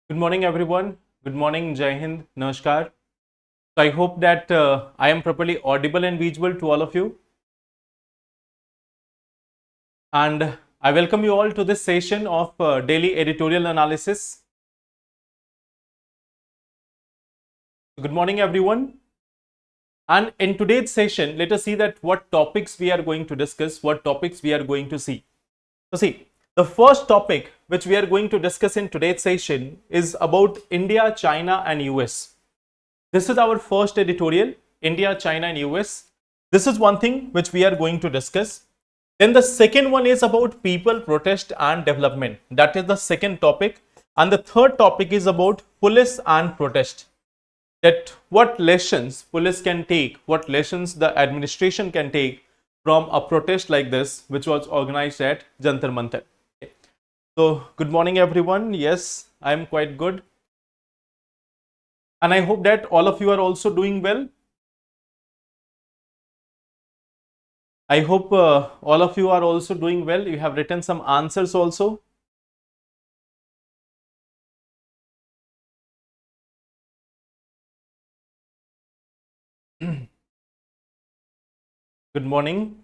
Good morning, everyone. Good morning, Jai Hind, Namaskar. So I hope that I am properly audible and visible to all of you. And I welcome you all to this session of daily editorial analysis. Good morning, everyone. And in today's session, let us see that what topics we are going to discuss, what topics we are going to see. So see, the first topic which we are going to discuss in today's session is about India, China and US. This is our first editorial, India, China and US. This is one thing which we are going to discuss. Then the second one is about people, protest and development. That is the second topic. And the third topic is about police and protest. That what lessons police can take, what lessons the administration can take from a protest like this, which was organized at Jantar Mantar. Okay. So, good morning everyone. Yes, I am quite good. And I hope that all of you are also doing well. I hope all of you are also doing well. You have written some answers also. Good morning.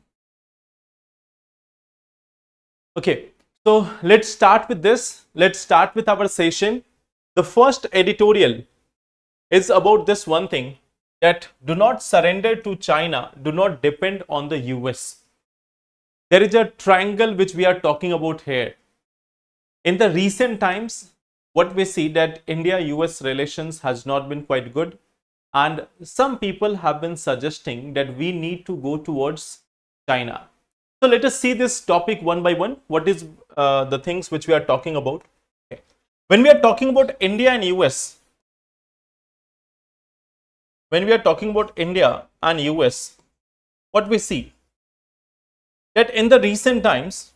Okay, so let's start with this. Let's start with our session. The first editorial is about this one thing, that do not surrender to China, do not depend on the US. There is a triangle which we are talking about here. In the recent times, what we see that India-US relations has not been quite good, and some people have been suggesting that we need to go towards China. So let us see this topic one by one. What is the things which we are talking about? Okay. When we are talking about India and US, when we are talking about India and US, what we see that in the recent times,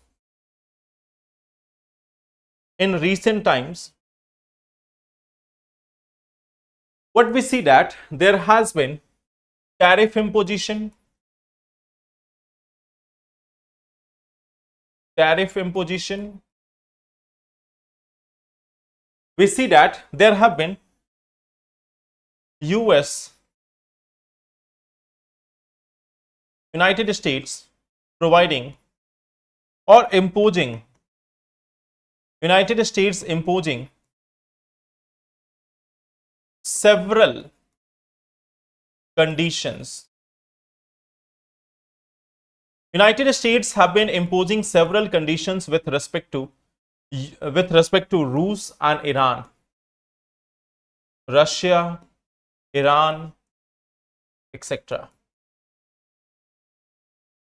what we see that there has been tariff imposition, we see that there have been US, United States providing or imposing, United States imposing several conditions. United States have been imposing several conditions with respect to Rus and Iran, Russia, Iran, etc.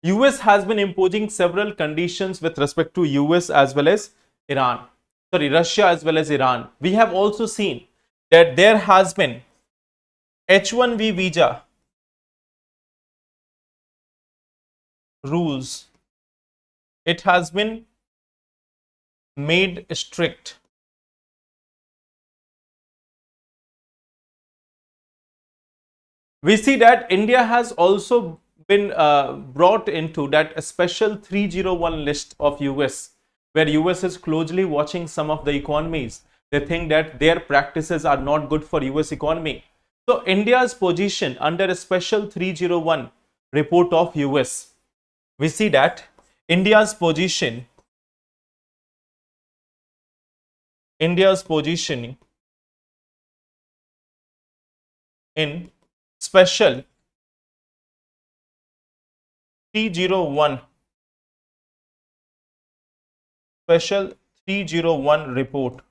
US has been imposing several conditions with respect to US as well as Iran. Sorry, Russia as well as Iran. We have also seen that there has been H1B visa rules. It has been made strict. We see that India has also been brought into that special 301 list of US, where US is closely watching some of the economies. They think that their practices are not good for US economy. So India's position under a special 301 report of US, we see that India's position in special 301 report.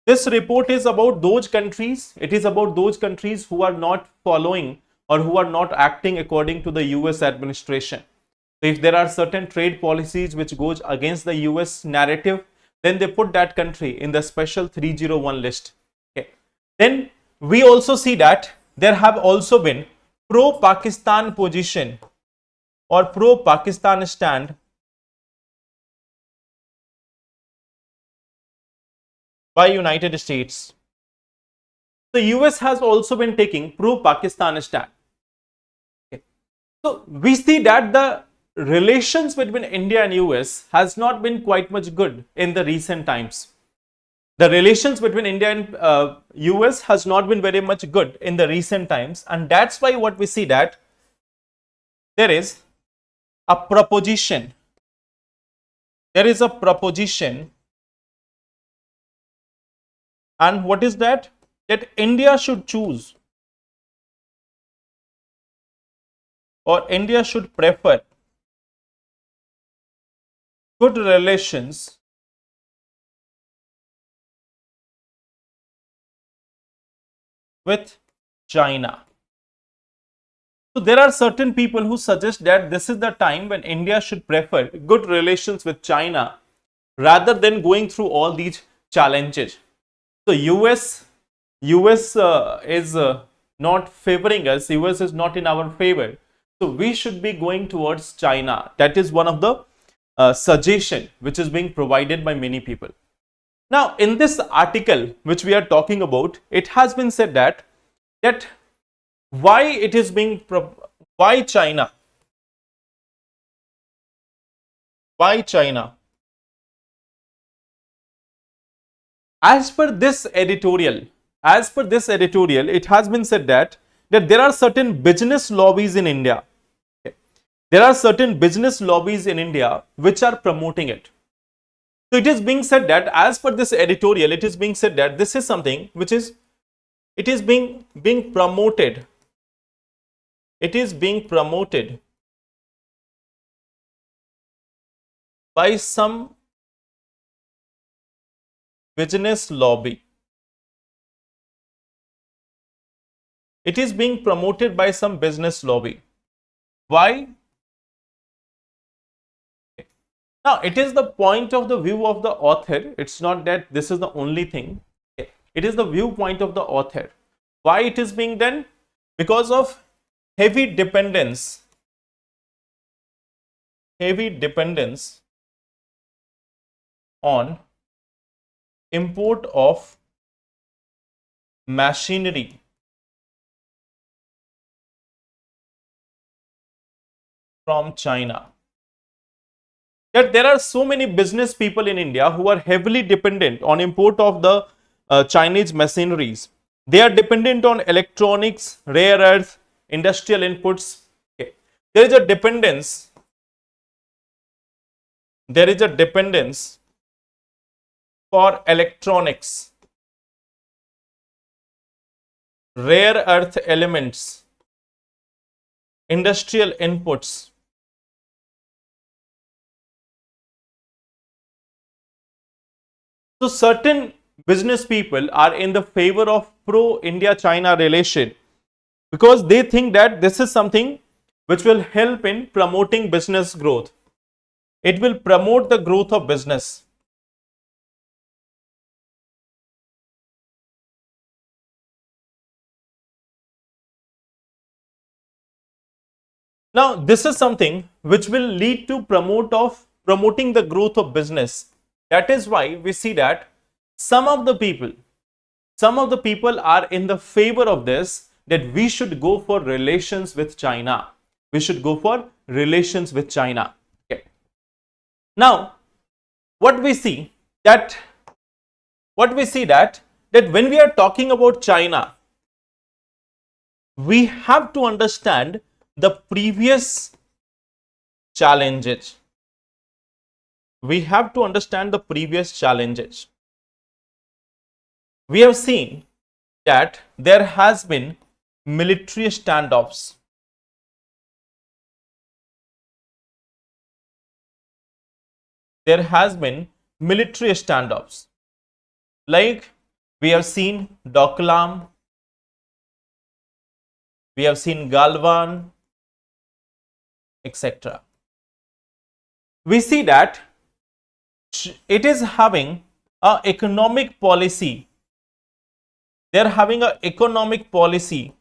This report is about those countries, it is about those countries who are not following or who are not acting according to the US administration. So if there are certain trade policies which goes against the US narrative, then they put that country in the special 301 list. Okay. Then we also see that there have also been pro-Pakistan position or pro-Pakistan stand by United States. The US has also been taking pro-Pakistan stand. Okay. So we see that the relations between India and US has not been quite much good in the recent times. the relations between India and US has not been very much good in the recent times, and that's why what we see that there is a proposition. There is a proposition, and what is that? That India should choose, or India should prefer good relations with China. So there are certain people who suggest that this is the time when India should prefer good relations with China rather than going through all these challenges. So US is not favoring us. US is not in our favor. So we should be going towards China. That is one of the suggestion which is being provided by many people. Now, in this article which we are talking about, it has been said that why it is being why China? Why China? As per this editorial, it has been said that there are certain business lobbies in India. Okay. There are certain business lobbies in India which are promoting it. So it is being said that as per this editorial, it is being said that this is something which is being promoted. It is being promoted by some business lobby. It is being promoted by some business lobby. Why? Now, it is the point of the view of the author. It's not that this is the only thing. It is the viewpoint of the author. Why it is being done? Because of heavy dependence on import of machinery from China. That there are so many business people in India who are heavily dependent on import of the Chinese machineries. They are dependent on electronics, rare earth, industrial inputs. Okay. There is a dependence. There is a dependence for electronics, rare earth elements, industrial inputs. So certain business people are in the favor of pro-India-China relation because they think that this is something which will help in promoting business growth. It will promote the growth of business. Now, this is something which will lead to promoting the growth of business. That is why we see that some of the people are in the favor of this, that we should go for relations with China. We should go for relations with China. Okay. Now, what we see that when we are talking about China, we have to understand the previous challenges. We have to understand the previous challenges. We have seen that there has been military standoffs. There has been military standoffs. Like we have seen Doklam, we have seen Galwan, etc. We see that it is having an economic policy. They are having an economic policy.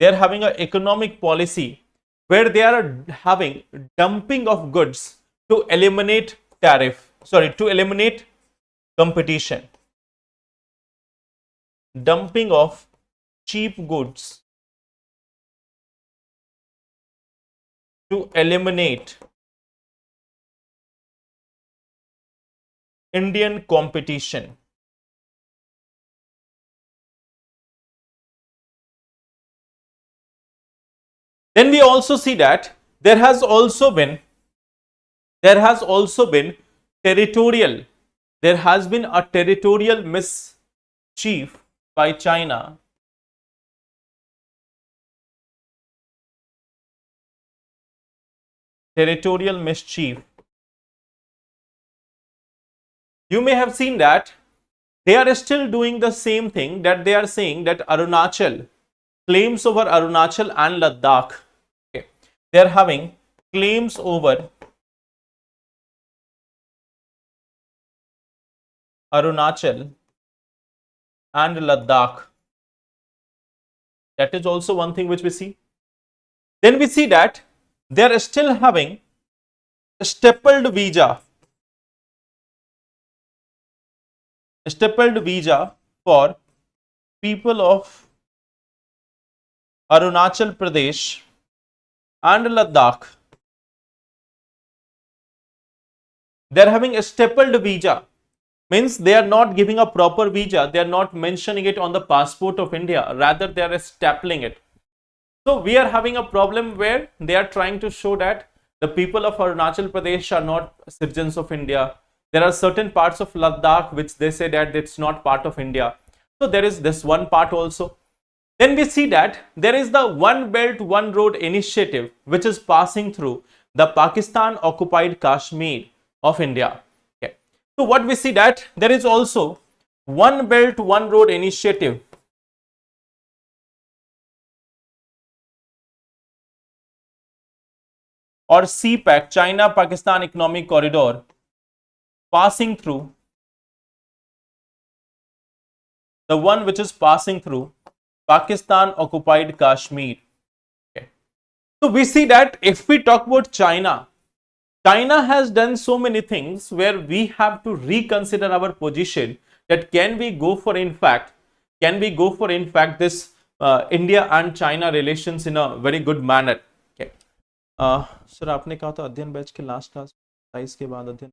They are having an economic policy where they are having dumping of goods to eliminate to eliminate competition. Dumping of cheap goods to eliminate Indian competition. Then we also see that there has also been territorial, there has been a territorial mischief by China. Territorial mischief. You may have seen that they are still doing the same thing, that they are saying that Arunachal, claims over Arunachal and Ladakh. Okay. They are having claims over Arunachal and Ladakh. That is also one thing which we see. Then we see that they are still having a stapled visa for people of Arunachal Pradesh and Ladakh. They are having a stapled visa, means they are not giving a proper visa, they are not mentioning it on the passport of India, rather they are stapling it. So we are having a problem where they are trying to show that the people of Arunachal Pradesh are not citizens of India. There are certain parts of Ladakh which they say that it's not part of India. So there is this one part also. Then we see that there is the One Belt One Road initiative which is passing through the Pakistan occupied Kashmir of India. Okay. So what we see that there is also One Belt One Road initiative or CPEC, China Pakistan Economic Corridor, passing through, the one which is passing through Pakistan occupied Kashmir. Okay. So we see that if we talk about China, China has done so many things where we have to reconsider our position, that can we go for in fact this India and China relations in a very good manner. Okay. Sir आपने कहा था अध्ययन batch के last class 27 के बाद अध्ययन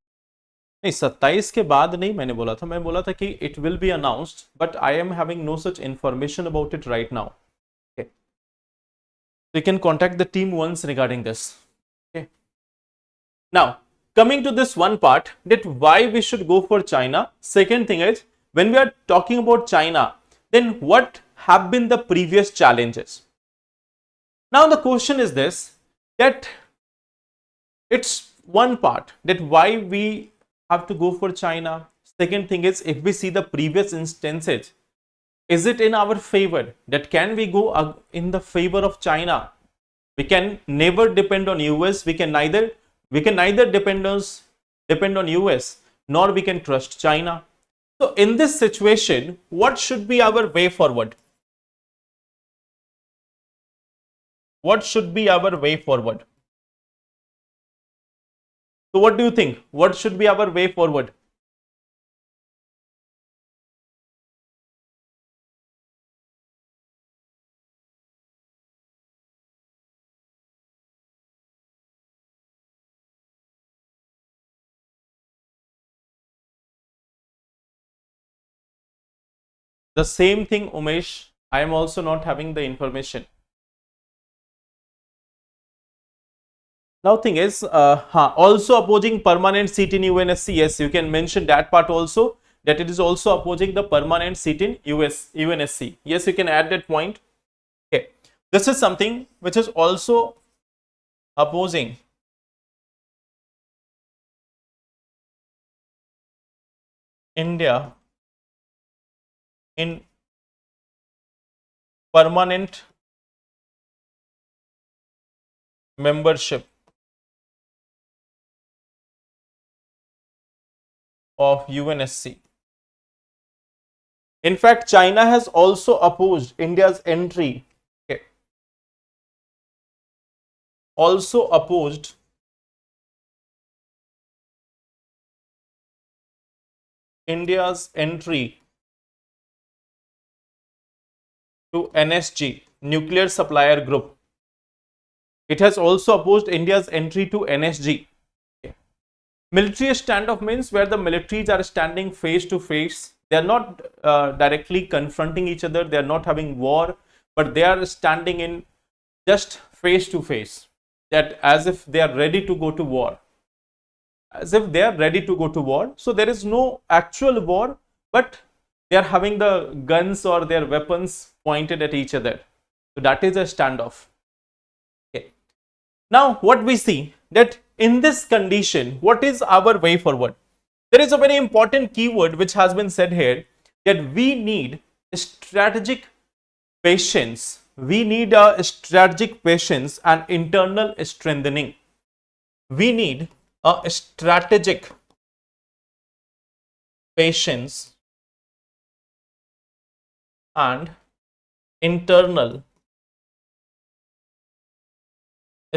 नहीं 27 के बाद नहीं मैंने बोला था, मैं बोला था कि it will be announced, but I am having no such information about it right now. Okay. So you can contact the team once regarding this. Okay. Now coming to this one part, that why we should go for China. Second thing is, when we are talking about China, then what have been the previous challenges? Now the question is this, that it's one part that why we have to go for China. Second thing is, if we see the previous instances, is it in our favor, that can we go in the favor of China? We can never depend on US, we can neither depend on US, nor we can trust China. So in this situation, what should be our way forward? What should be our way forward? So what do you think? What should be our way forward? The same thing, Umesh. I am also not having the information. Now thing is, also opposing permanent seat in UNSC. Yes, you can mention that part also, that it is also opposing the permanent seat in UNSC. Yes, you can add that point. Okay, this is something which is also opposing India in permanent membership of UNSC. In fact, China has also opposed India's entry. Okay. Also opposed India's entry to NSG, Nuclear Supplier Group. It has also opposed India's entry to NSG. Okay. Military standoff means where the militaries are standing face to face. They are not directly confronting each other. They are not having war, but they are standing in just face to face, that as if they are ready to go to war. As if they are ready to go to war. So there is no actual war, but they are having the guns or their weapons pointed at each other. So that is a standoff. Okay. Now what we see, that in this condition, what is our way forward? There is a very important keyword which has been said here, that we need strategic patience. We need a strategic patience and internal strengthening. We need a strategic patience and internal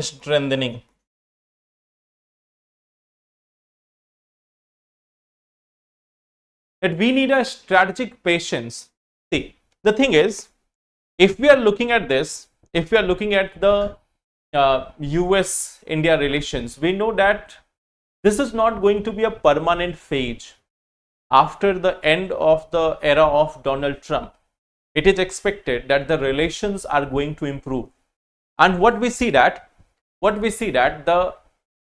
strengthening. That we need a strategic patience. See, the thing is, if we are looking at this, if we are looking at the US-India relations, we know that this is not going to be a permanent phase. After the end of the era of Donald Trump, it is expected that the relations are going to improve. And what we see that the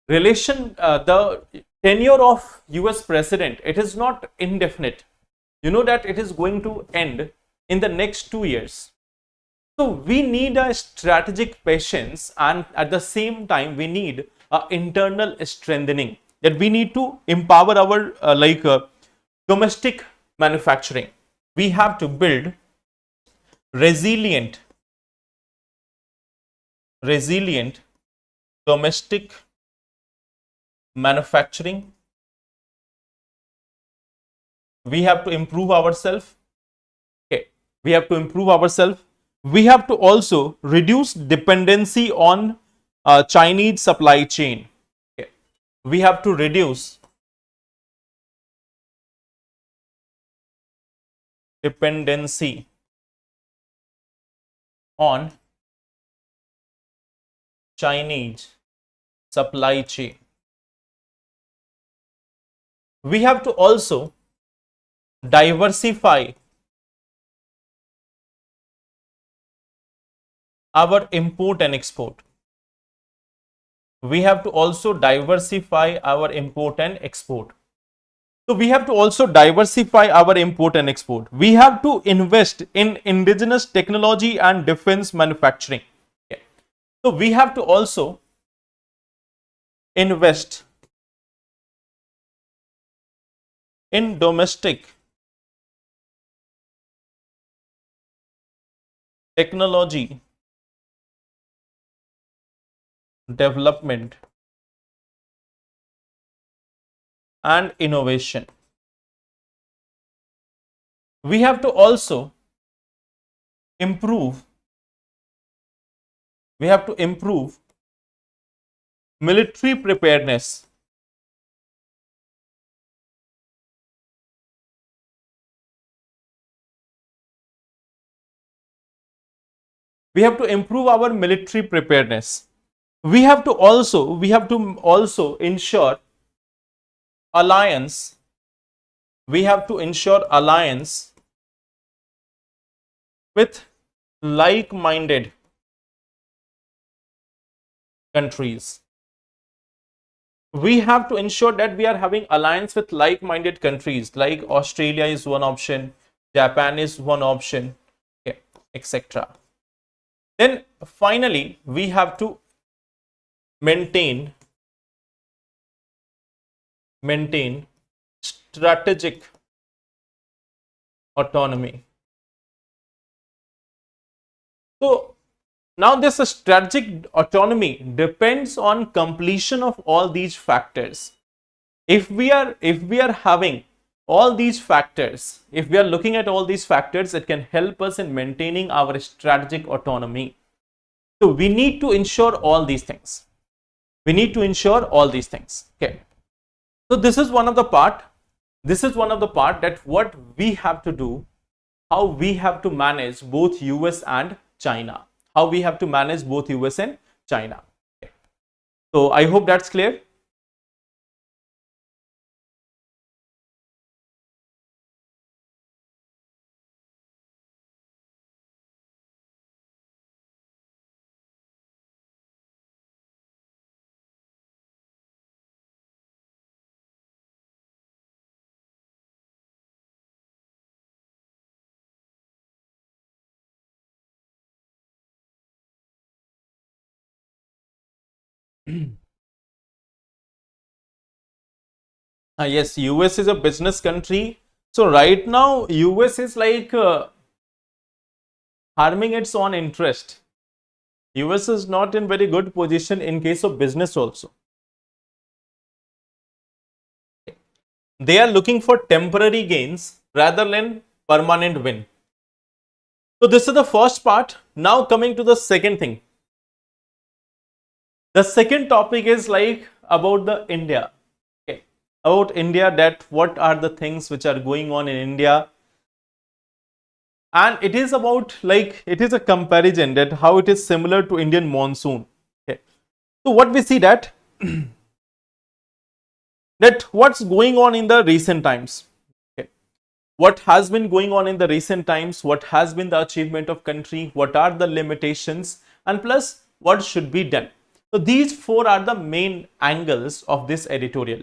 relation, the tenure of US president, it is not indefinite. You know that it is going to end in the next 2 years. So we need a strategic patience, and at the same time we need internal strengthening, that we need to empower our domestic manufacturing. We have to build resilient domestic manufacturing. We have to improve ourselves. Okay, we have to improve ourselves. We have to also reduce dependency on Chinese supply chain. Okay. We have to reduce dependency on Chinese supply chain. We have to also diversify our import and export. We have to also diversify our import and export. So we have to also diversify our import and export. We have to invest in indigenous technology and defense manufacturing. Okay. So we have to also invest in domestic technology development and innovation. We have to also improve military preparedness. We have to improve our military preparedness. We have to also ensure alliance. We have to ensure alliance with like-minded countries. We have to ensure that we are having alliance with like-minded countries, like Australia is one option, Japan is one option, okay, etc. Then finally, we have to maintain strategic autonomy. So now this strategic autonomy depends on completion of all these factors. If we are having all these factors, if we are looking at all these factors, it can help us in maintaining our strategic autonomy. So we need to ensure all these things. We need to ensure all these things. Okay. So this is one of the part. This is one of the part that what we have to do, how we have to manage both US and China. How we have to manage both US and China. Okay. So I hope that's clear. Yes, US is a business country. So right now, US is like harming its own interest. US is not in very good position in case of business also. They are looking for temporary gains rather than permanent win. So this is the first part. Now coming to the second thing. The second topic is like about the India. Okay. About India, that what are the things which are going on in India. And it is about like, it is a comparison that how it is similar to Indian monsoon. Okay. So what we see that, that what's going on in the recent times. Okay. What has been going on in the recent times, what has been the achievement of country, what are the limitations, and plus what should be done. So these four are the main angles of this editorial.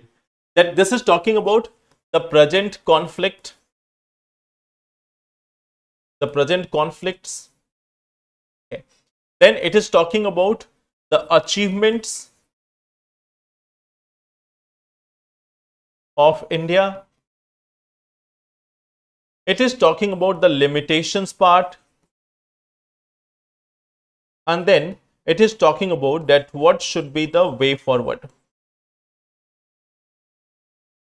That this is talking about the present conflict, the present conflicts. Okay. Then it is talking about the achievements of India. It is talking about the limitations part. And then it is talking about that what should be the way forward.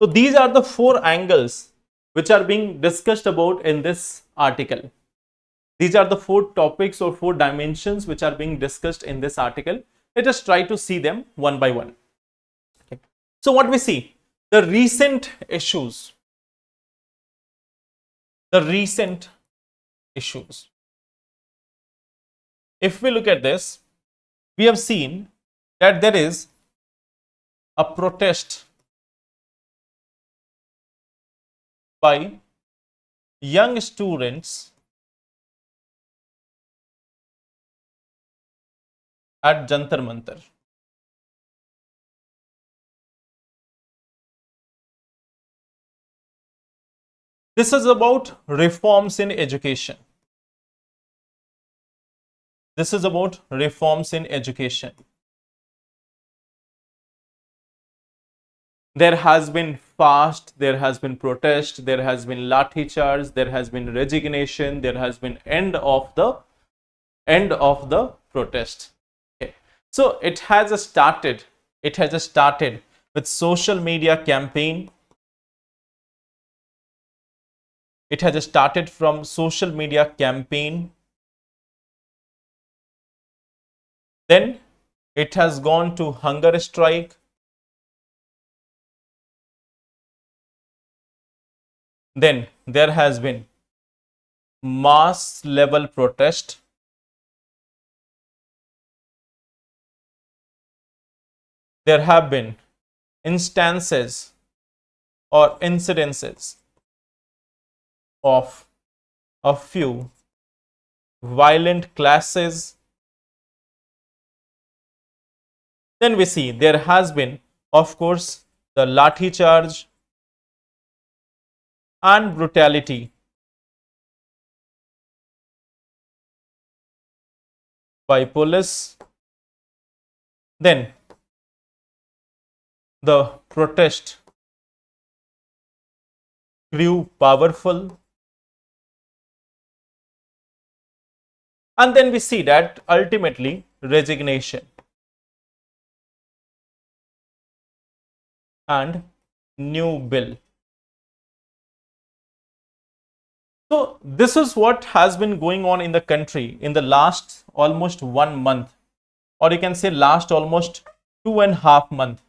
So these are the four angles which are being discussed about in this article. These are the four topics or four dimensions which are being discussed in this article. Let us try to see them one by one. Okay. So what we see, the recent issues. The recent issues. If we look at this, we have seen that there is a protest by young students at Jantar Mantar. This is about reforms in education. This is about reforms in education. There has been fast, there has been protest, there has been lathi charge, there has been resignation, there has been end of the protest. Okay. So it has started with social media campaign. It has started from social media campaign. Then it has gone to hunger strike. Then there has been mass level protest. There have been instances or incidences of a few violent clashes. Then we see there has been, of course, the lathi charge and brutality by police. Then the protest grew powerful. And then we see that ultimately resignation and new bill. So this is what has been going on in the country in the last almost 1 month, or you can say last almost 2.5 months.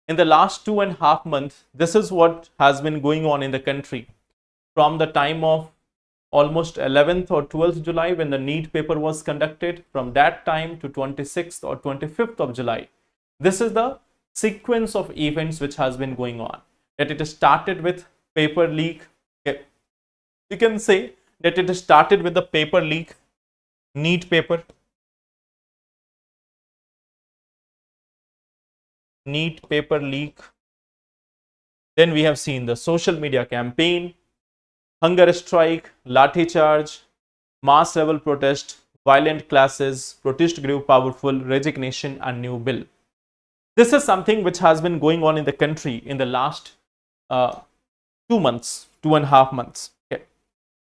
In the last 2.5 months, this is what has been going on in the country from the time of almost 11th or 12th July when the NEET paper was conducted, from that time to 26th or 25th of July. This is the sequence of events which has been going on. That it started with paper leak. You can say that it started with the paper leak, NEET paper. NEET paper leak. Then we have seen the social media campaign, hunger strike, lathi charge, mass level protest, violent clashes, protest grew powerful, resignation and new bill. This is something which has been going on in the country in the last 2 months, 2.5 months. Okay.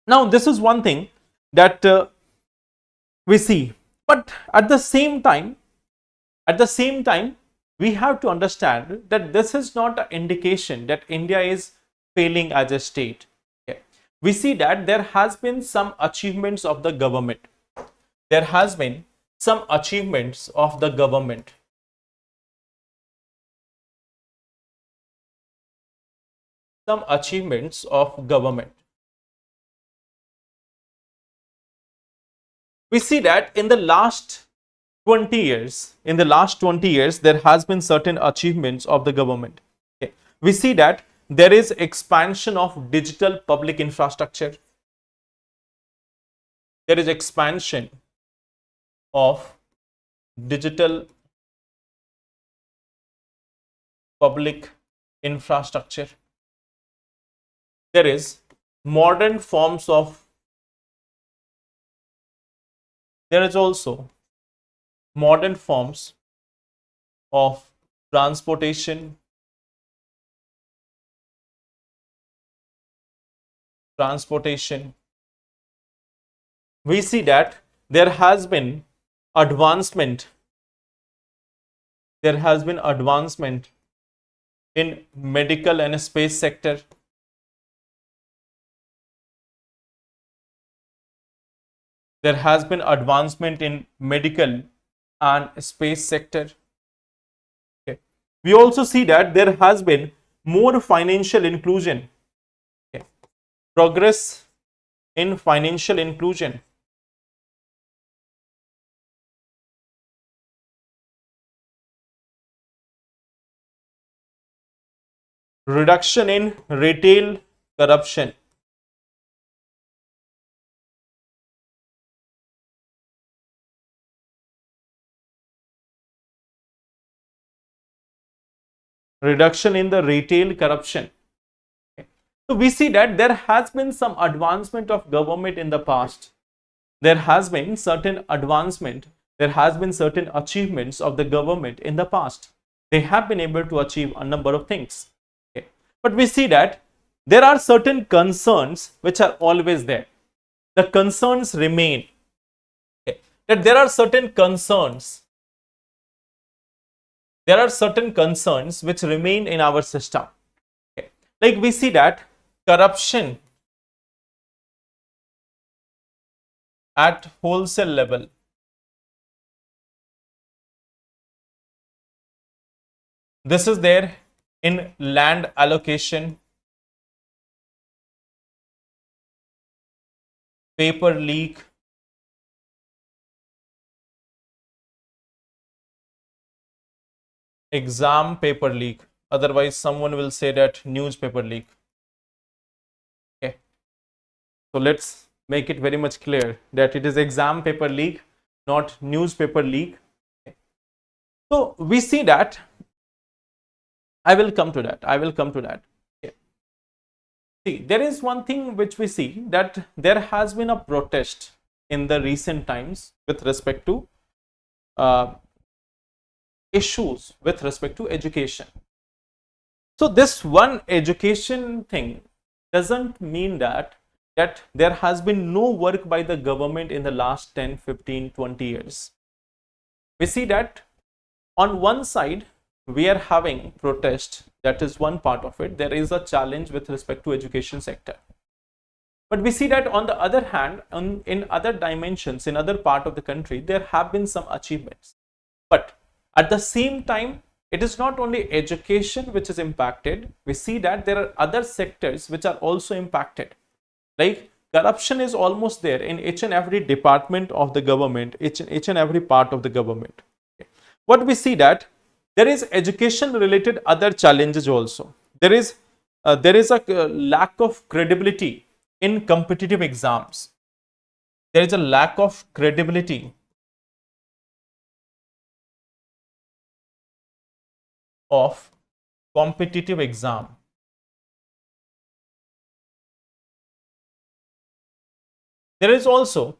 Now, this is one thing that we see, but at the same time, we have to understand that this is not an indication that India is failing as a state. Okay. We see that there has been some achievements of the government. There has been some achievements of the government. Some achievements of government. We see that in the last 20 years, there has been certain achievements of the government. Okay. We see that there is expansion of digital public infrastructure. There is expansion of digital public infrastructure. There is modern forms of, there is also modern forms of transportation, we see that there has been advancement in medical and space sector. There has been advancement in medical and space sector. Okay. We also see that there has been more financial inclusion. Okay. Progress in financial inclusion. Reduction in retail corruption. Reduction in the retail corruption. Okay. So we see that there has been some advancement of government in the past. There has been certain advancement, there has been certain achievements of the government in the past. They have been able to achieve a number of things. Okay. But we see that there are certain concerns which are always there. The concerns remain. Okay. That there are certain concerns. There are certain concerns which remain in our system. Okay. Like we see that corruption at wholesale level. This is there in land allocation, paper leak, exam paper leak. Otherwise, someone will say that newspaper leak. Okay. So let's make it very much clear that it is exam paper leak, not newspaper leak. Okay. So we see that. I will come to that. Okay. See, there is one thing which we see, that there has been a protest in the recent times with respect to issues with respect to education. So this one education thing doesn't mean that there has been no work by the government in the last 10, 15, 20 years. We see that on one side we are having protest, that is one part of it. There is a challenge with respect to education sector. But we see that on the other hand, in other dimensions, in other part of the country, there have been some achievements. But at the same time, it is not only education which is impacted. We see that there are other sectors which are also impacted. Like corruption is almost there in each and every department of the government, each and every part of the government. Okay. What we see that there is education related other challenges also. There is a lack of credibility in competitive exams. There is a lack of credibility of competitive exam. There is also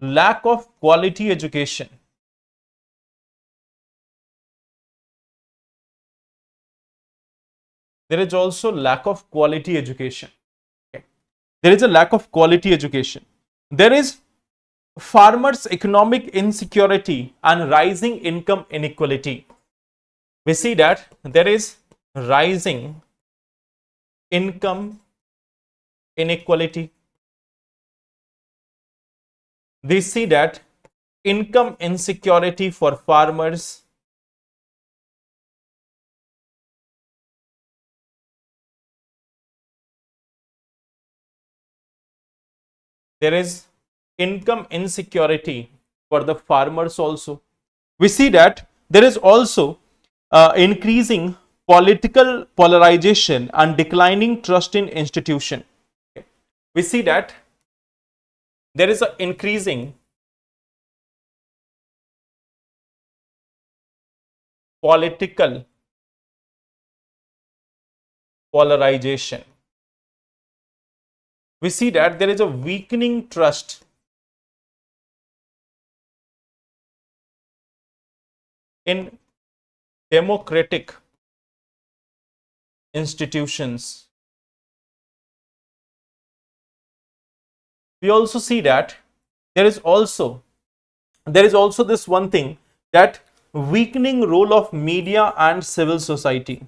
lack of quality education. There is also lack of quality education. Okay. There is a lack of quality education. There is farmers' economic insecurity and rising income inequality. We see that there is rising income inequality. We see that income insecurity for farmers. There is income insecurity for the farmers also. We see that there is also increasing political polarization and declining trust in institution. We see that there is an increasing political polarization. We see that there is a weakening trust in democratic institutions. We also see that there is also this one thing, that weakening role of media and civil society.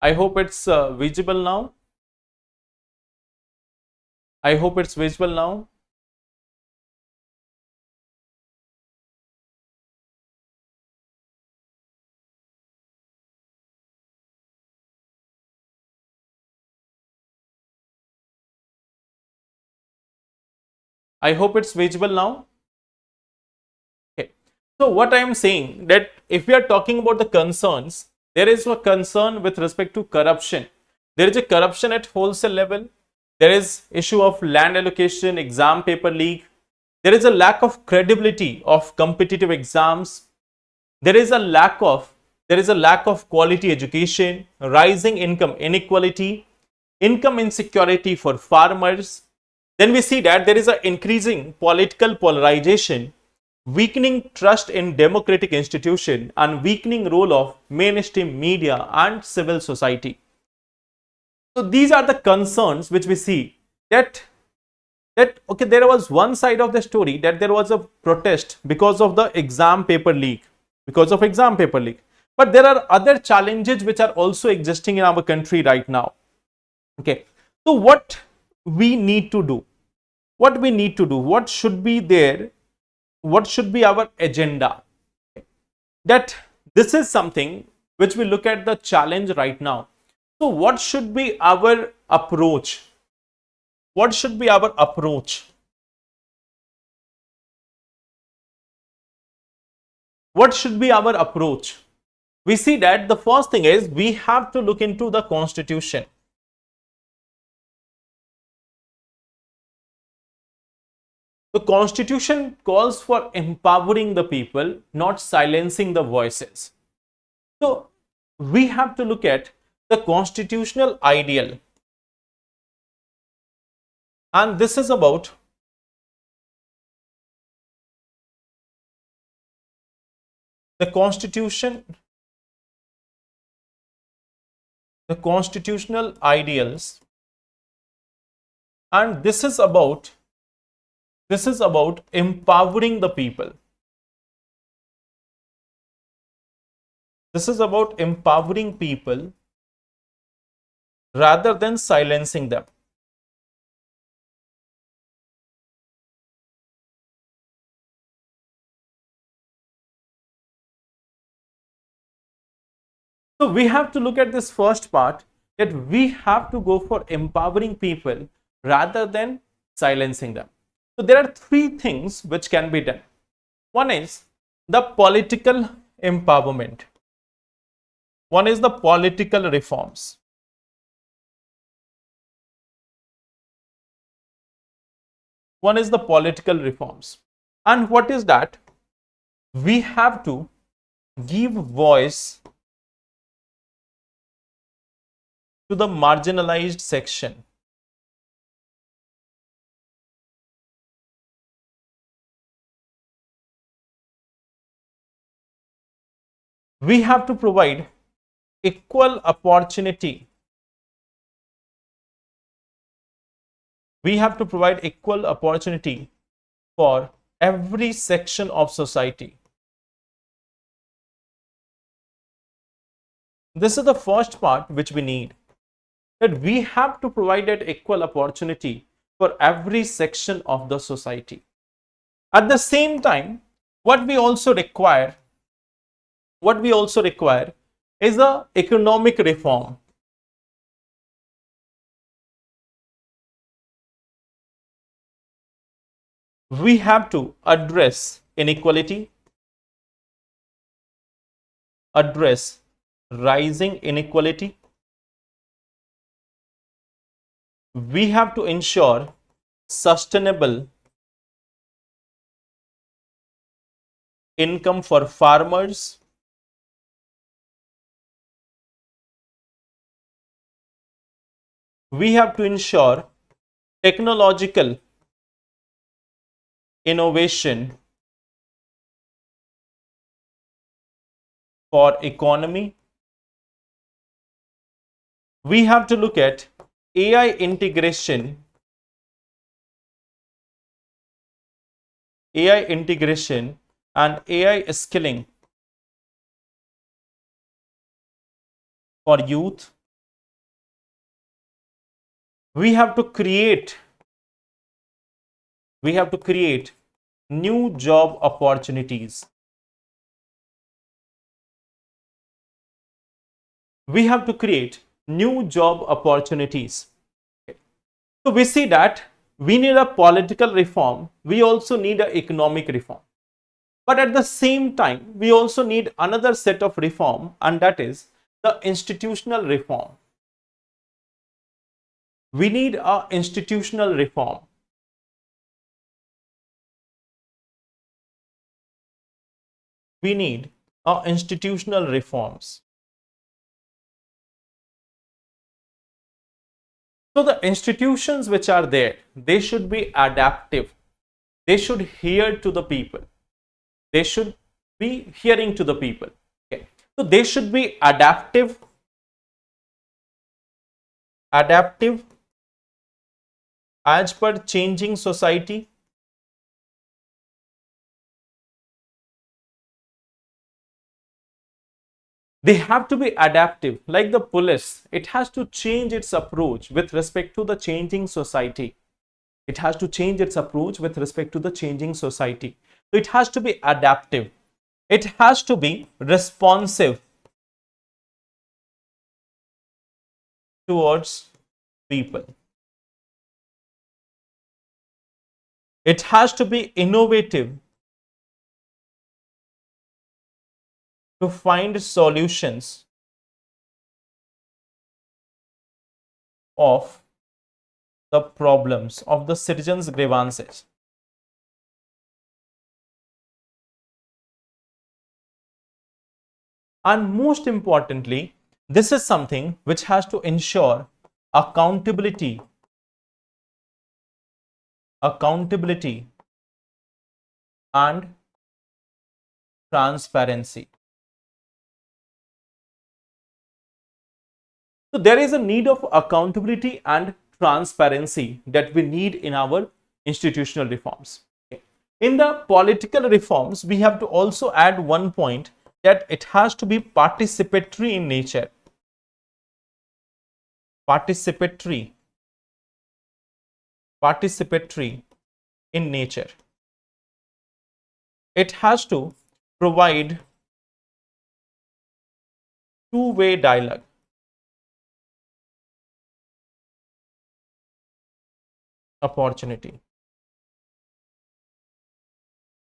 I hope it's visible now. I hope it's visible now. I hope it's visible now. Okay. So what I am saying, that if we are talking about the concerns, there is a concern with respect to corruption. There is a corruption at wholesale level. There is issue of land allocation, exam paper leak. There is a lack of credibility of competitive exams. There is a lack of quality education, rising income inequality, income insecurity for farmers. Then we see that there is an increasing political polarization, weakening trust in democratic institution, and weakening role of mainstream media and civil society. So these are the concerns which we see, that okay, there was one side of the story, that there was a protest because of the exam paper leak, but there are other challenges which are also existing in our country right now. Okay, so what we need to do, what should be there, what should be our agenda, that this is something which we look at the challenge right now. So what should be our approach? What should be our approach? What should be our approach? We see that the first thing is we have to look into the constitution. The constitution calls for empowering the people, not silencing the voices. So we have to look at the constitutional ideal. And this is about the constitution, the constitutional ideals, and this is about empowering the people. This is about empowering people rather than silencing them. So we have to look at this first part, that we have to go for empowering people rather than silencing them. So there are three things which can be done. One is the political empowerment. One is the political reforms. One is the political reforms. And what is that? We have to give voice to the marginalized section. We have to provide equal opportunity. We have to provide equal opportunity for every section of society. This is the first part which we need, that we have to provide that equal opportunity for every section of the society. At the same time, what we also require is the economic reform. We have to address inequality, address rising inequality. We have to ensure sustainable income for farmers. We have to ensure technological innovation for economy. We have to look at AI integration, and AI skilling for youth. We have to create new job opportunities. We have to create new job opportunities. So we see that we need a political reform, we also need an economic reform. But at the same time, we also need another set of reform, and that is the institutional reform. We need an institutional reform. We need institutional reforms. So the institutions which are there, they should be adaptive. They should hear to the people. They should be hearing to the people. Okay. So they should be adaptive as per changing society. They have to be adaptive, like the police. It has to change its approach with respect to the changing society. It has to change its approach with respect to the changing society. So it has to be adaptive. It has to be responsive towards people. It has to be innovative to find solutions of the problems of the citizens' grievances. And most importantly, this is something which has to ensure accountability and transparency. So there is a need of accountability and transparency that we need in our institutional reforms. In the political reforms, we have to also add one point, that it has to be participatory in nature. Participatory in nature. It has to provide two-way dialogue. Opportunity.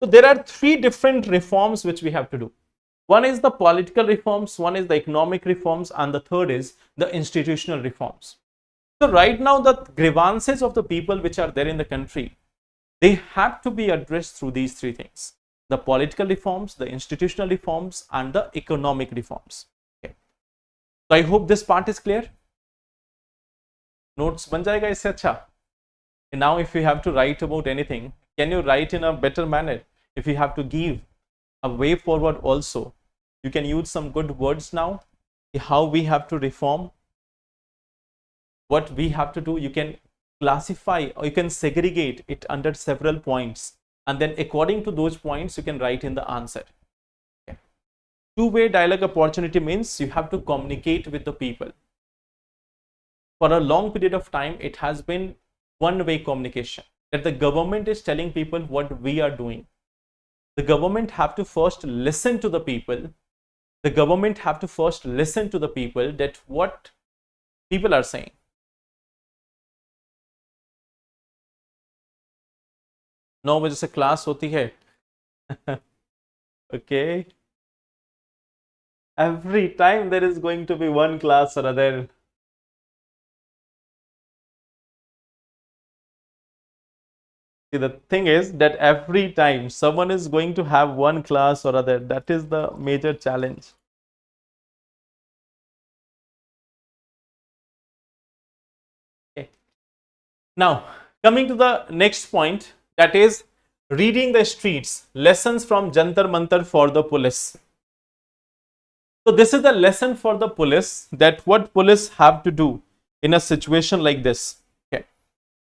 So there are three different reforms which we have to do. One is the political reforms, one is the economic reforms, and the third is the institutional reforms. So right now, the grievances of the people which are there in the country, they have to be addressed through these three things. the political reforms, the institutional reforms, and the economic reforms. Okay. So I hope this part is clear. Notes ban jayega isse acha. And now if you have to write about anything, can you write in a better manner? If you have to give a way forward also, you can use some good words now, how we have to reform, what we have to do. You can classify or you can segregate it under several points, and then according to those points you can write in the answer. Okay. Two-way dialogue opportunity means you have to communicate with the people. For a long period of time it has been one-way communication, that the government is telling people what we are doing. The government have to first listen to the people. The government have to first listen to the people, that what people are saying. नौ बजे से class होती है. Okay. Every time there is going to be one class or other. See, the thing is that every time someone is going to have one class or other, that is the major challenge. Okay. Now, coming to the next point, that is reading the streets, lessons from Jantar Mantar for the police. So this is the lesson for the police, that what police have to do in a situation like this. Okay.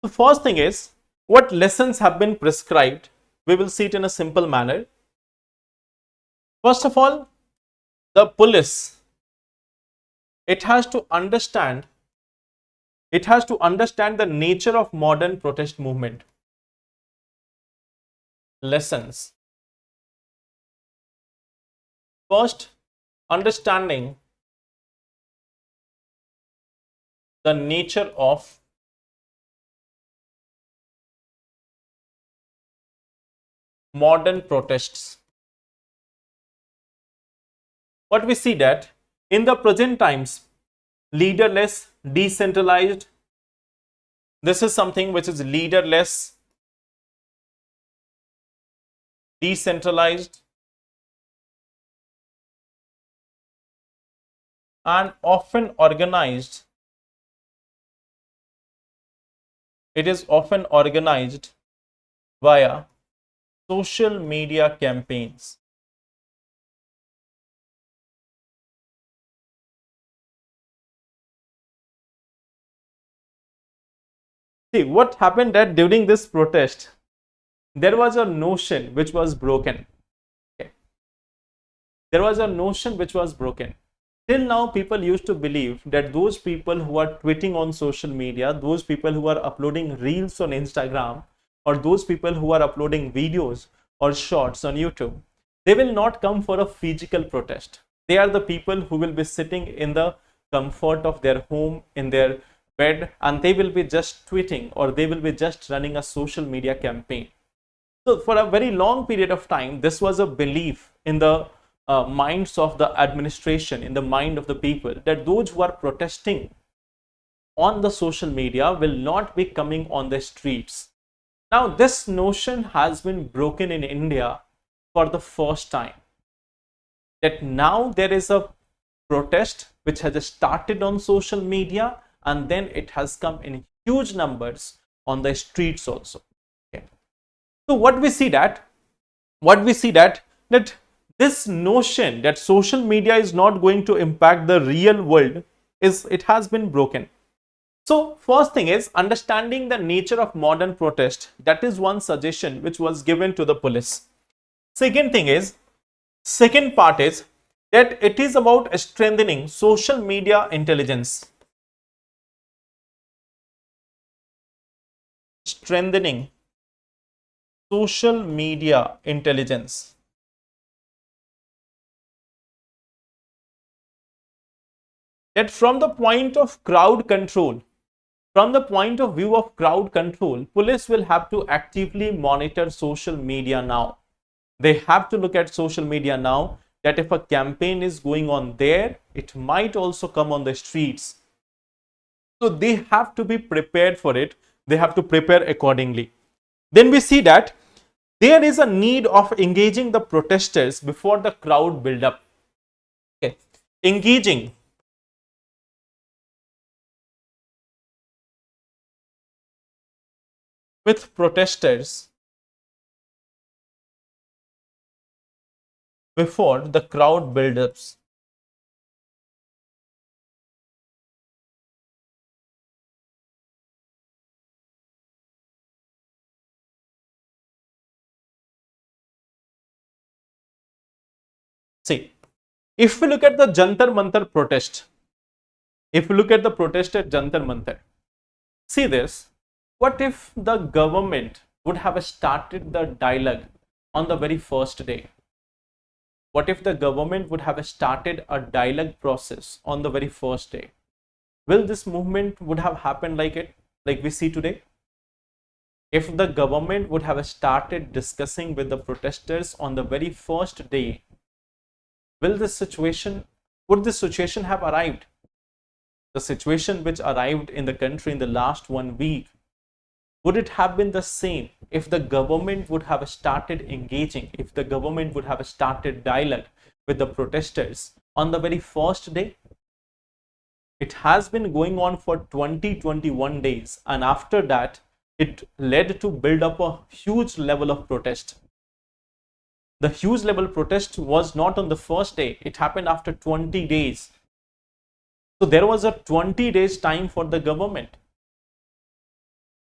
The first thing is, what lessons have been prescribed? We will see it in a simple manner. First of all, the police, it has to understand the nature of modern protest movement. Lessons. First, understanding the nature of modern protests. What we see that in the present times, leaderless, decentralized, this is something which is leaderless, decentralized, and often organized. It is often organized via social media campaigns. See, what happened that during this protest, there was a notion which was broken. Okay. There was a notion which was broken. Till now, people used to believe that those people who are tweeting on social media, those people who are uploading reels on Instagram, or those people who are uploading videos or shorts on YouTube, they will not come for a physical protest. They are the people who will be sitting in the comfort of their home, in their bed, and they will be just tweeting, or they will be just running a social media campaign. So for a very long period of time, this was a belief in the minds of the administration, in the mind of the people, that those who are protesting on the social media will not be coming on the streets. Now, this notion has been broken in India for the first time. That now there is a protest which has started on social media, and then it has come in huge numbers on the streets also. Okay. So what we see that this notion that social media is not going to impact the real world it has been broken. So first thing is understanding the nature of modern protest. That is one suggestion which was given to the police. Second part is that it is about strengthening social media intelligence. Strengthening social media intelligence. That from the point of crowd control, from the point of view of crowd control, police will have to actively monitor social media now. They have to look at social media now, that if a campaign is going on there, it might also come on the streets. So they have to be prepared for it. They have to prepare accordingly. Then we see that there is a need of engaging the protesters before the crowd build up. Okay. Engaging with protesters before the crowd buildups. See, if we look at the Jantar Mantar protest, if we look at the protest at Jantar Mantar, see this, what if the government would have started the dialogue on the very first day? What if the government would have started a dialogue process on the very first day? Will this movement would have happened like it, like we see today? If the government would have started discussing with the protesters on the very first day, would this situation have arrived? The situation which arrived in the country in the last 1 week, would it have been the same if the government would have started engaging, if the government would have started dialogue with the protesters on the very first day? It has been going on for 21 days, and after that it led to build up a huge level of protest. The huge level protest was not on the first day, it happened after 20 days. So there was a 20 days time for the government.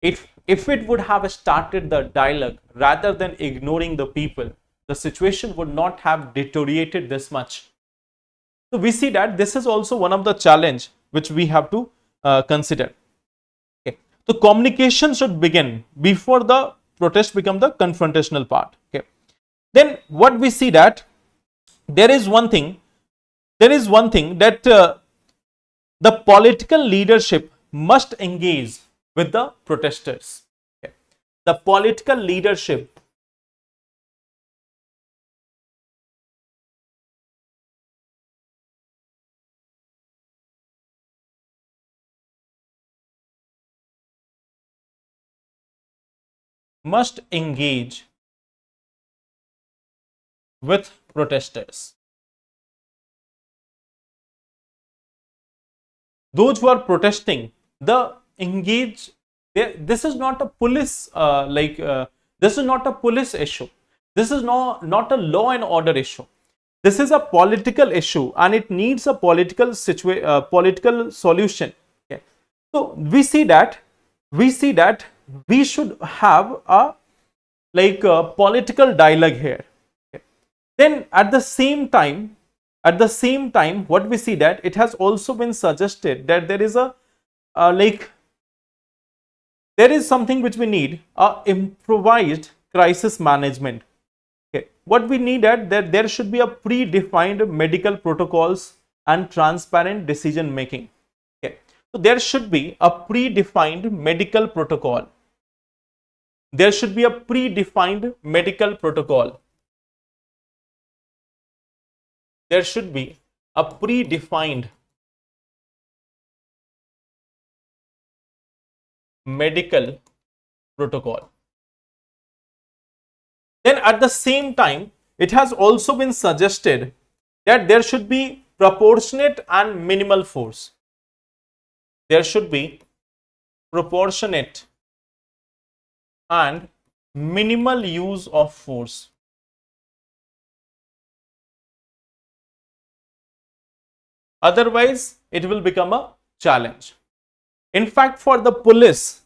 If it would have started the dialogue rather than ignoring the people, the situation would not have deteriorated this much. So we see that this is also one of the challenge which we have to consider. Okay. So communication should begin before the protest become the confrontational part. Okay. Then what we see that there is one thing that the political leadership must engage with the protesters. Okay. The political leadership must engage with protesters. Those who are protesting, this is not a police this is not a police issue. This is not a law and order issue. This is a political issue, and it needs a political solution. Okay. So we see that we should have a political dialogue here. Okay. Then at the same time, what we see that it has also been suggested that there is there is something which we need, improvised crisis management. Okay. What we need that there should be a predefined medical protocols and transparent decision making. Okay. So there should be a predefined medical protocol. There should be a predefined medical protocol. There should be a predefined medical protocol. Then at the same time, it has also been suggested that there should be proportionate and minimal force. There should be proportionate and minimal use of force. Otherwise, it will become a challenge. In fact, for the police,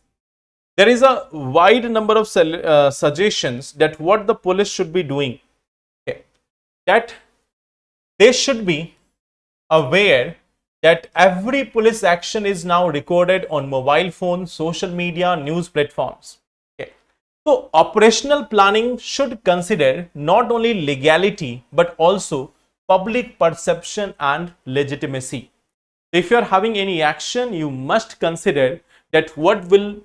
there is a wide number of suggestions that what the police should be doing. Okay. That they should be aware that every police action is now recorded on mobile phones, social media, news platforms. Okay. So, operational planning should consider not only legality but also public perception and legitimacy. If you are having any action, you must consider that what will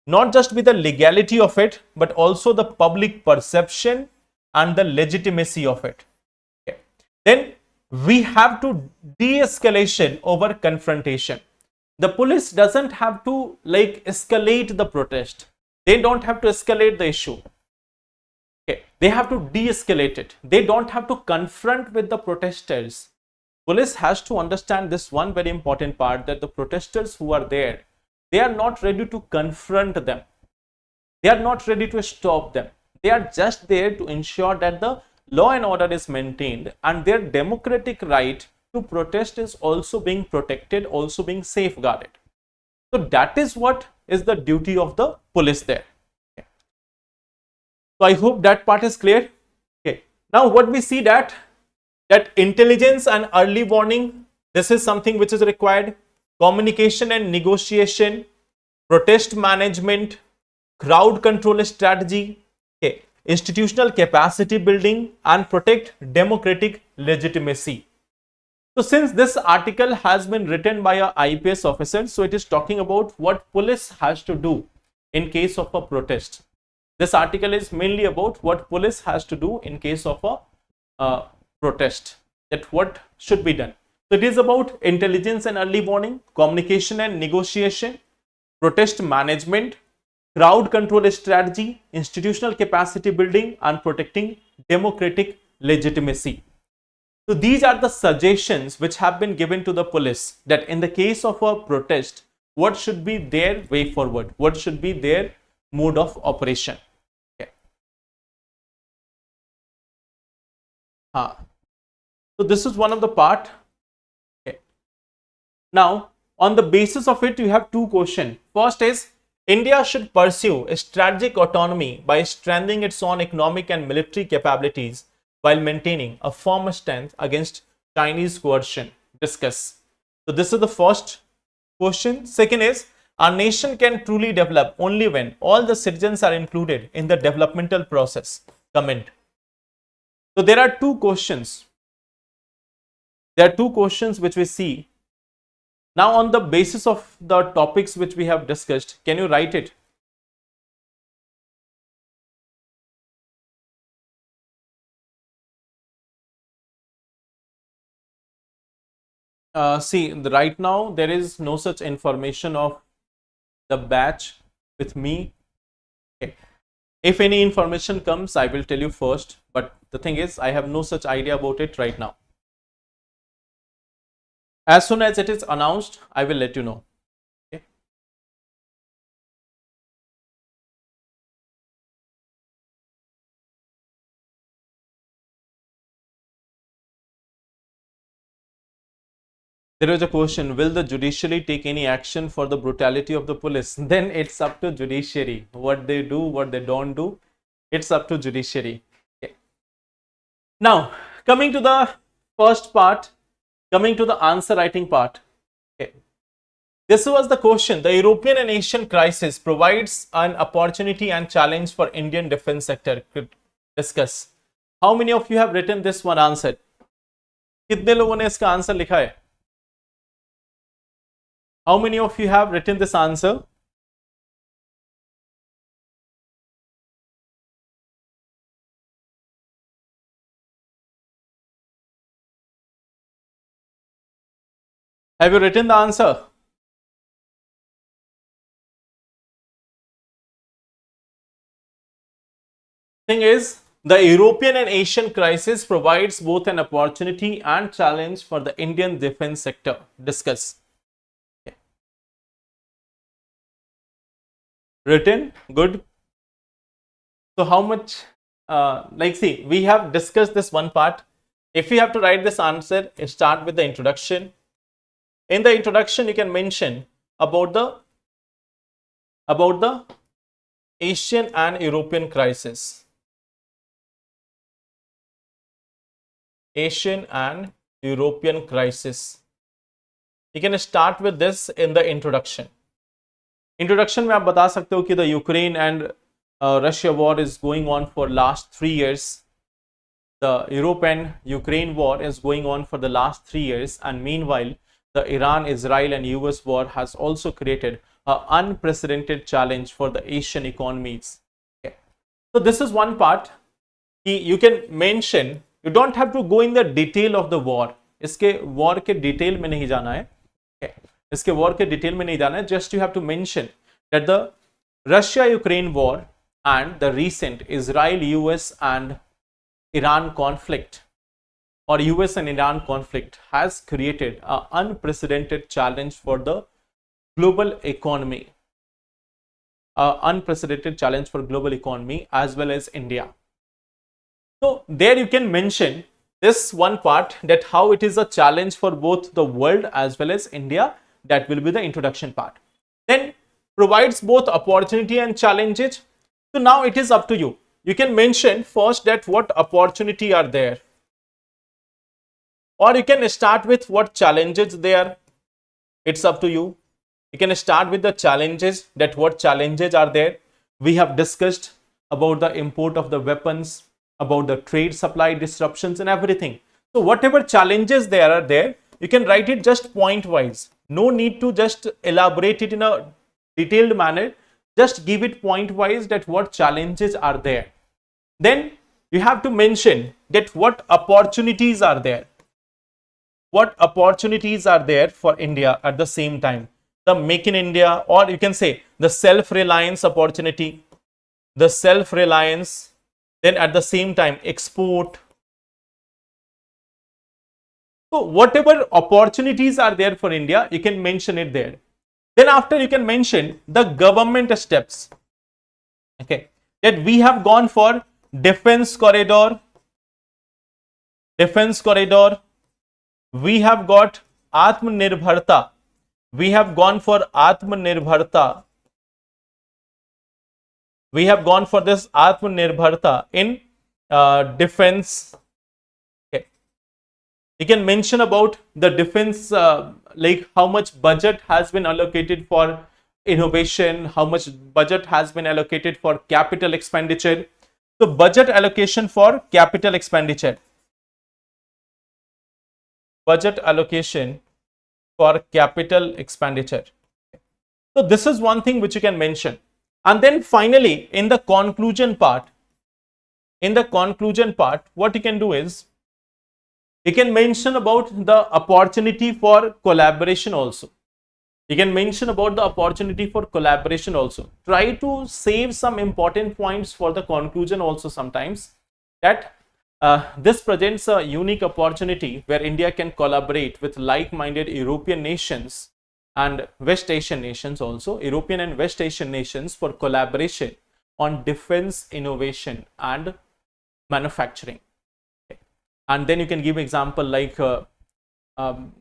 not just be the legality of it, but also the public perception and the legitimacy of it. Okay. Then we have to de-escalation over confrontation. The police doesn't have to escalate the protest. They don't have to escalate the issue. Okay, they have to de-escalate it. They don't have to confront with the protesters. Police has to understand this one very important part, that the protesters who are there, they are not ready to confront them. They are not ready to stop them. They are just there to ensure that the law and order is maintained and their democratic right to protest is also being protected, also being safeguarded. So that is what is the duty of the police there. Okay. So I hope that part is clear. Okay. Now what we see that intelligence and early warning, this is something which is required. Communication and negotiation, protest management, crowd control strategy, okay, institutional capacity building, and protect democratic legitimacy. So since this article has been written by a IPS officer, so it is talking about what police has to do in case of a protest. This article is mainly about what police has to do in case of a protest, that what should be done. So it is about intelligence and early warning, communication and negotiation, protest management, crowd control strategy, institutional capacity building, and protecting democratic legitimacy. So these are the suggestions which have been given to the police, that in the case of a protest, what should be their way forward, what should be their mode of operation. Okay. So this is one of the part. Okay. Now on the basis of it, you have two questions. First is, India should pursue a strategic autonomy by strengthening its own economic and military capabilities while maintaining a firm stance against Chinese coercion. Discuss. So this is the first question. Second is, our nation can truly develop only when all the citizens are included in the developmental process. Comment. So there are two questions. There are two questions which we see. Now on the basis of the topics which we have discussed, can you write it? See, right now there is no such information of the batch with me. Okay. If any information comes, I will tell you first, but the thing is, I have no such idea about it right now. As soon as it is announced, I will let you know. Okay. There is a question, will the judiciary take any action for the brutality of the police? Then it's up to judiciary. What they do, what they don't do, it's up to judiciary. Okay. Now, coming to the first part, coming to the answer writing part. Okay. This was the question. The European and Asian crisis provides an opportunity and challenge for Indian defense sector. Discuss. How many of you have written this one answer? कितने लोगों ने इसका answer लिखा है? How many of you have written this answer? Have you written the answer? Thing is, the European and Asian crisis provides both an opportunity and challenge for the Indian defense sector. Discuss. Okay. Written? Good. So how much, see, we have discussed this one part. If you have to write this answer, start with the introduction. In the introduction, you can mention about the Asian and European crisis. Asian and European crisis. You can start with this in the introduction. Introduction में आप बता सकते हो कि the Ukraine and Russia war is going on for last 3 years. The Europe and Ukraine war is going on for the last 3 years, and meanwhile, the Iran, Israel and US war has also created an unprecedented challenge for the Asian economies. Okay. So this is one part. You can mention, you don't have to go in the detail of the war. इसके war के detail में नहीं जाना है. Okay. इसके war के detail में नहीं जाना है. Just you have to mention that the Russia-Ukraine war and the recent Israel-US and Iran conflict, or US and Iran conflict, has created an unprecedented challenge for the global economy. Unprecedented challenge for global economy as well as India. So there you can mention this one part, that how it is a challenge for both the world as well as India. That will be the introduction part. Then provides both opportunity and challenges. So now it is up to you. You can mention first that what opportunity are there, or you can start with what challenges there. It's up to you. You can start with the challenges, that what challenges are there. We have discussed about the import of the weapons, about the trade supply disruptions and everything. So whatever challenges there are there, you can write it just point wise. No need to just elaborate it in a detailed manner. Just give it point wise, that what challenges are there. Then you have to mention that what opportunities are there. What opportunities are there for India at the same time. The Make in India, or you can say the self-reliance opportunity, the self-reliance, then at the same time export. So whatever opportunities are there for India, you can mention it there. Then after, you can mention the government steps. Okay, that we have gone for defense corridor, we have got Atmanirbharta, we have gone for Atmanirbharta, we have gone for this Atmanirbharta in defense. Okay, you can mention about the defense, like how much budget has been allocated for innovation, how much budget has been allocated for capital expenditure. So budget allocation for capital expenditure, budget allocation for capital expenditure. So this is one thing which you can mention. And then finally, in the conclusion part, what you can do is, you can mention about the opportunity for collaboration also. You can mention about the opportunity for collaboration also. Try to save some important points for the conclusion also sometimes, that this presents a unique opportunity where India can collaborate with like-minded European nations and West Asian nations also, European and West Asian nations, for collaboration on defense innovation and manufacturing. Okay. And then you can give example like a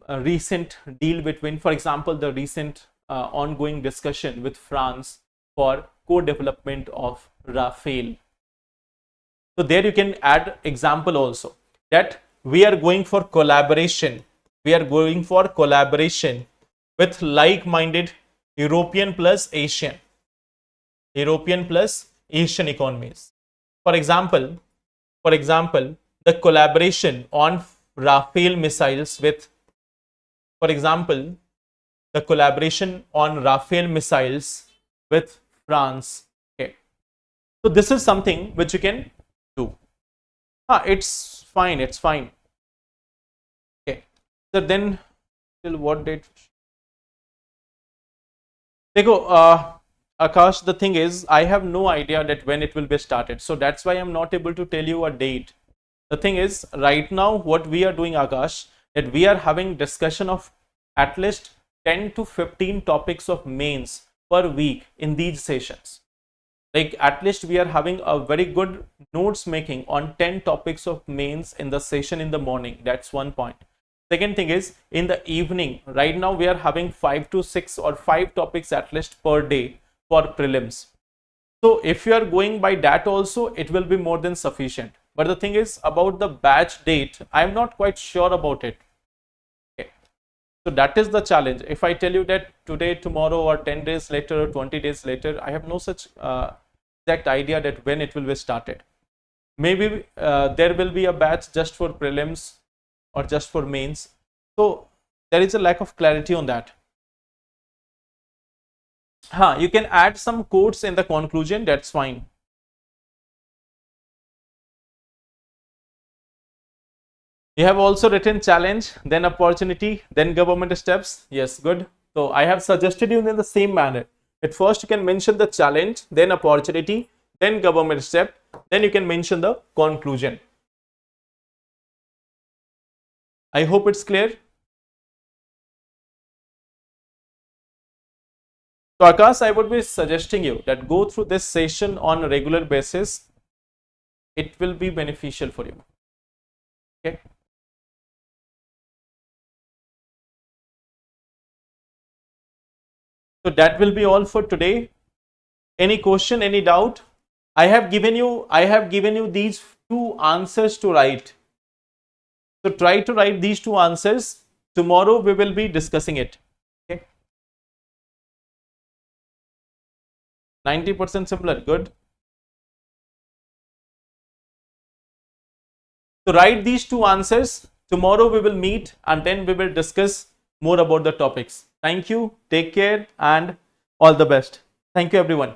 recent deal between, for example, the recent ongoing discussion with France for co-development of Rafale. So there you can add example also, that we are going for collaboration. We are going for collaboration with like-minded European plus Asian economies. For example, the collaboration on Rafale missiles with, France. Okay. So this is something which you can do. It's fine. Okay. So then, till what date? Akash, the thing is, I have no idea that when it will be started. So that's why I'm not able to tell you a date. The thing is, right now, what we are doing, Akash, that we are having discussion of at least 10 to 15 topics of mains per week in these sessions. Like at least we are having a very good notes making on 10 topics of mains in the session in the morning. That's one point. Second thing is, in the evening, right now we are having 5 to 6 or 5 topics at least per day for prelims. So if you are going by that also, it will be more than sufficient. But the thing is, about the batch date, I am not quite sure about it. Okay. So that is the challenge. If I tell you that today, tomorrow, or 10 days later, or 20 days later, I have no such exact idea that when it will be started. Maybe there will be a batch just for prelims or just for mains. So there is a lack of clarity on that. You can add some quotes in the conclusion, that's fine. You have also written challenge, then opportunity, then government steps. Yes, good. So I have suggested you in the same manner. At first you can mention the challenge, then opportunity, then government step, then you can mention the conclusion. I hope it's clear. So Akash, I would be suggesting you that go through this session on a regular basis. It will be beneficial for you. Okay. So that will be all for today. Any question, any doubt? I have given you these two answers to write. So try to write these two answers. Tomorrow we will be discussing it. Okay. 90% similar. Good. So write these two answers. Tomorrow we will meet and then we will discuss more about the topics. Thank you. Take care and all the best. Thank you everyone.